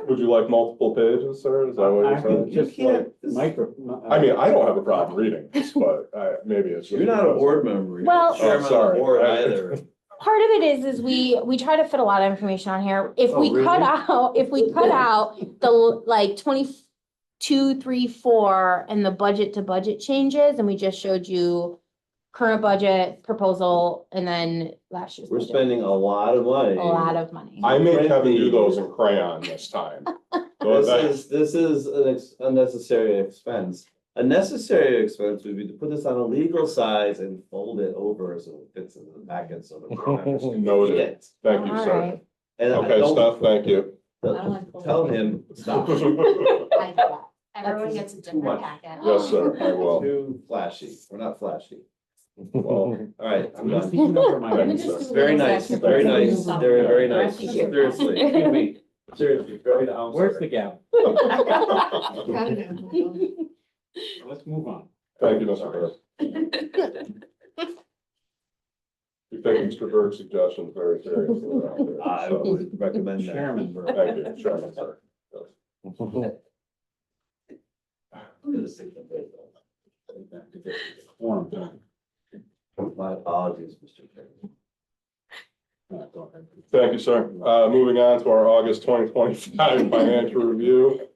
Would you like multiple pages, sir? Is that what I you're think saying? just You like can't- micro. I mean, I don't have a problem reading this, but maybe it's. just You're not a because- board member. You're Well- not chairman of the sorry. board either. Part of it is we try to fit a lot of information on here. If Oh, we cut really? out the like 22, 3, 4 and the budget to budget changes, and we just showed you current budget proposal and then last year's We're budget. spending a lot of money. A lot of money. I made Kevin do those in crayon this time. This is an unnecessary expense. A necessary expense would be to put this on a legal size and fold it over so it fits in the packet so the board members can Noted. read it. Thank you, All sir. right. And I Okay, don't- Steph, thank you. Tell him, stop. I get that. Everyone gets a different packet. Yes, sir, I will. Too flashy, we're not flashy. Well, All right, I'm done. Speaking over my- Thank you, sir. Very nice, very nice, very nice, seriously, excuse me, seriously, very, I'm Where's the sorry. gap? Let's move on. Thank you, Mr. Burke. We take Mr. Burke's suggestions very seriously around here. I so- would recommend that. Chairman Burke. Thank you, Chairman, sir. Form done. My apologies, Mr. Chairman. Go ahead. Thank you, sir. Moving on to our August 2025 financial review.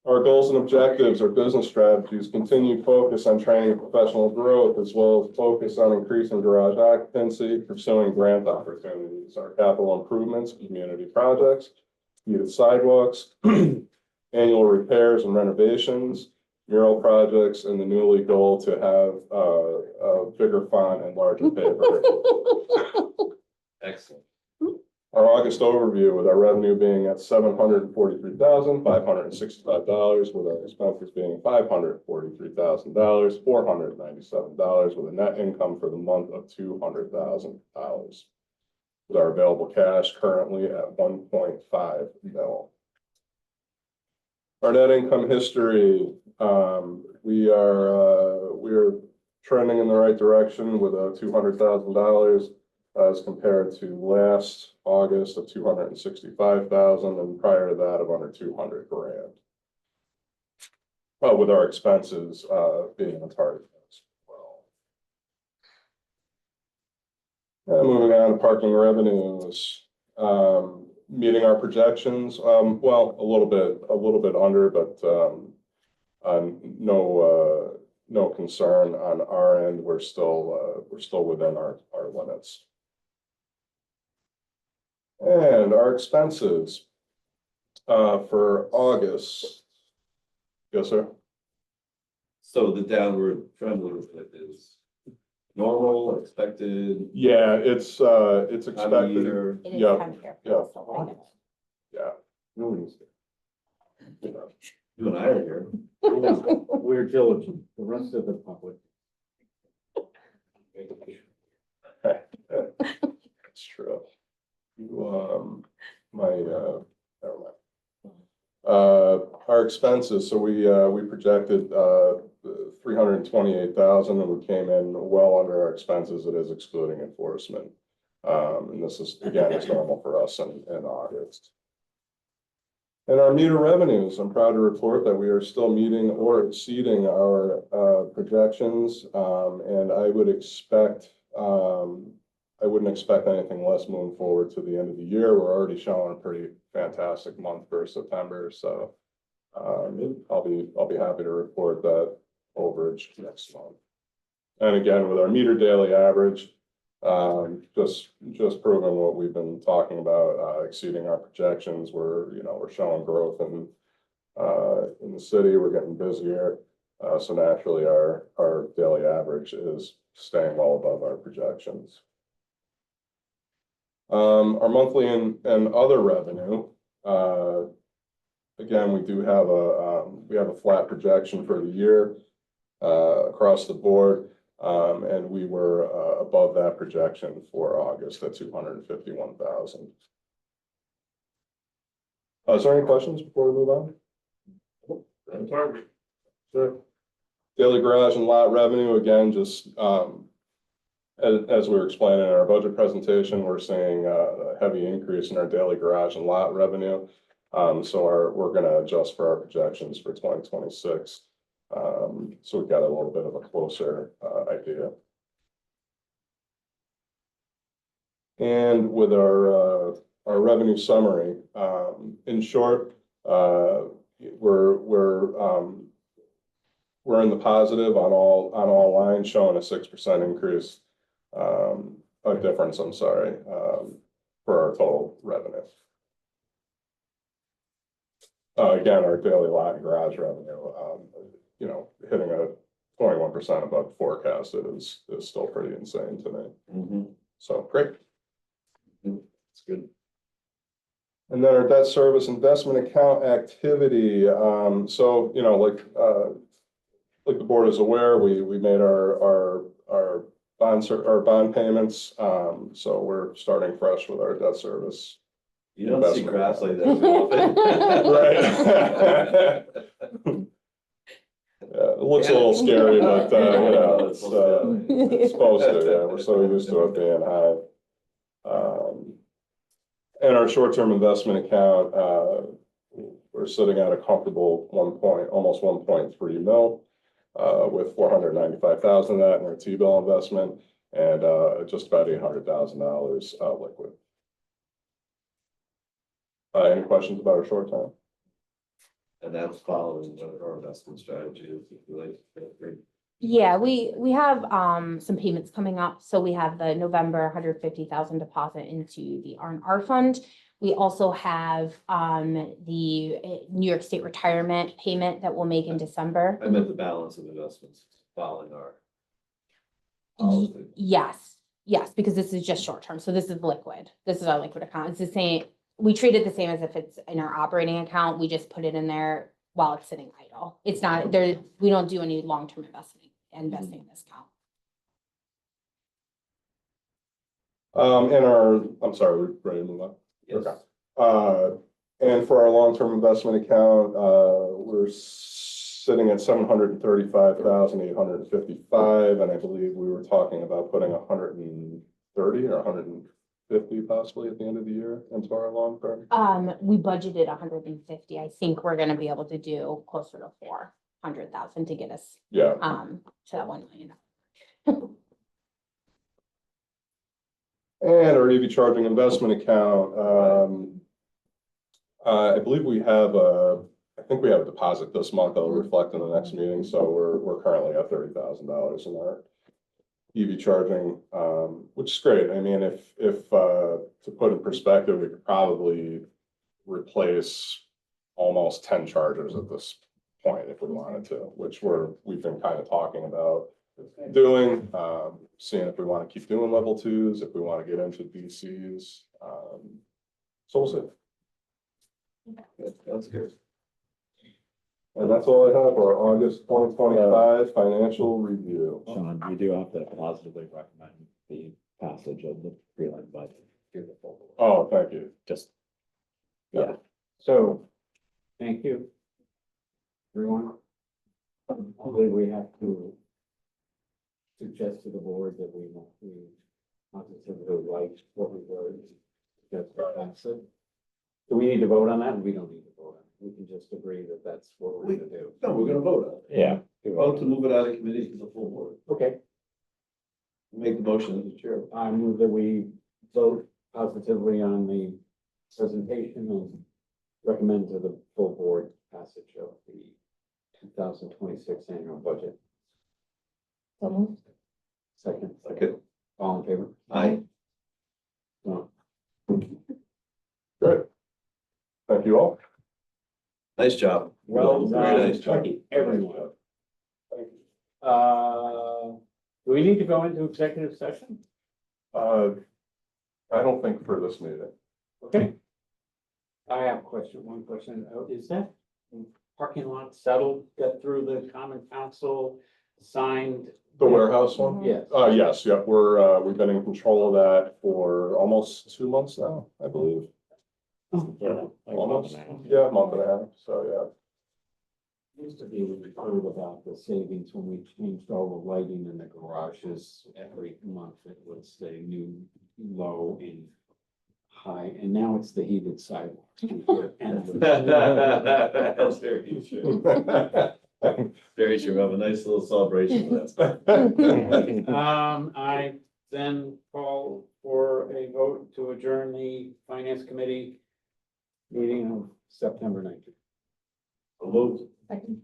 Our goals and objectives, our business strategies, continued focus on training and professional growth, as well as focus on increasing garage occupancy, pursuing grant opportunities, our capital improvements, community projects, heated sidewalks, annual repairs and renovations, mural projects, and the newly goal to have a bigger font and larger paper. Excellent. Our August overview, with our revenue being at $743,565, with our expenses being $543,000, $497, with a net income for the month of $200,000. With our available cash currently at 1.5 mil. Our net income history, we are trending in the right direction with a $200,000 as compared to last August of $265,000, and prior to that of under $200,000. With our expenses being on target as well. And moving on to parking revenues, meeting our projections. Well, a little bit under, but no concern on our end. We're still within our limits. And our expenses for August. Yes, sir. So the downward trend is normal, expected, Yeah, it's time of expected. year. It is Yeah, kind of here. yeah. Yeah. Nobody's You and I are here. there. We're diligent. The rest of the public. That's true. Never mind. Our expenses, so we projected, 328,000, and we came in well under our expenses. It is excluding enforcement. And this is, again, it's normal for us in August. And our meter revenues, I'm proud to report that we are still meeting or exceeding our projections. And I would expect, I wouldn't expect anything less moving forward to the end of the year. We're already showing a pretty fantastic month for September, so I'll be happy to report that overage next month. And again, with our meter daily average, just proving what we've been talking about, exceeding our projections. We're showing growth in the city. We're getting busier, so naturally our daily average is staying well above our projections. Our monthly and other revenue, again, we do have a flat projection for the year across the board, and we were above that projection for August at 251,000. Is there any questions before we move on? Sure. Daily garage and lot revenue, again, just as we were explaining in our budget presentation, we're seeing a heavy increase in our daily garage and lot revenue. So we're gonna adjust for our projections for 2026. So we've got a little bit of a closer idea. And with our revenue summary, in short, we're in the positive on all lines, showing a 6% increase. A difference, I'm sorry, for our total revenue. Again, our daily lot and garage revenue, hitting a 21% above forecasted is still pretty insane to me. So great. It's good. And then our debt service investment account activity, so, you know, like the board is aware, we made our bond payments, so we're starting fresh with our debt service. You don't see Investment. graphs like that very often. Yeah, it looks a little scary, but, you know, it's supposed to, yeah, we're so used to it being high. And our short-term investment account, we're sitting at a comfortable almost 1.3 mil, with 495,000 of that in our T-bill investment and, just about $800,000, liquid. Any questions about our short term? And that's following one of our investment strategies, if you like. Great. Yeah, we have some payments coming up. So we have the November 150,000 deposit into the R&R fund. We also have the New York State retirement payment that we'll make in December. I meant the balance of investments following our policy. Yes, because this is just short term. So this is liquid. This is our liquid account. It's the same. We treat it the same as if it's in our operating account. We just put it in there while it's sitting idle. It's not there. We don't do any long-term investing in this account. I'm sorry, we're ready to move on. Yes. Okay. And for our long-term investment account, we're sitting at 735,855, and I believe we were talking about putting 130 or 150 possibly at the end of the year into our long-term. We budgeted 150. I think we're gonna be able to do closer to 400,000 to get us Yeah, to that 1 million. and our EV charging investment account, I believe I think we have a deposit this month that'll reflect in the next meeting, so we're currently at $30,000 in our EV charging, which is great. I mean, if to put in perspective, we could probably replace almost 10 chargers at this point if we wanted to, which we've been kind of talking about doing, seeing if we want to keep doing level 2s, if we want to get into DCs. So we'll see. That's good. And that's all I have for our August 2025 financial review. Sean, you do have to positively recommend the passage of the prelim budget. Oh, thank you. Just, Yeah. So, thank you. Everyone. I believe we have to suggest to the board that we positively like what we heard. That's it. Do we need to vote on that? We don't need to vote on it. We can just agree that that's what we're gonna do. No, we're gonna vote on it. yeah. Vote to move it out of committee to the full board. Okay, Make the motion as the chair. I move that we vote positively on the presentation and recommend to the full board passage of the 2026 annual budget. So moved. Second, Second. all in favor? Aye. No. Good. Thank you all. Nice job. Well, Very nice job. thank you, everyone. Thank you. Do we need to go into executive session? I don't think for this meeting. Okay. I have one question. Is that parking lot settled, got through the common council, signed? The warehouse one? Yes. Yes, yep, we've been in control of that for almost 2 months now, I believe. Yeah, like Almost, a month and a half. yeah, a month and a half, so Used to be, we heard about the savings when we changed all the lighting in the garages every month. It was the new low and high, and now it's the heated sidewalks. That's very true. yeah. Very true. Have a nice little celebration with that. I then call for a vote to adjourn the finance committee meeting of September 19th. Moved. Second.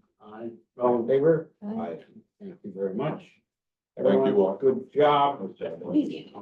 All in favor? Aye. Thank you very much. Thank you all. Everyone, good job. Easy.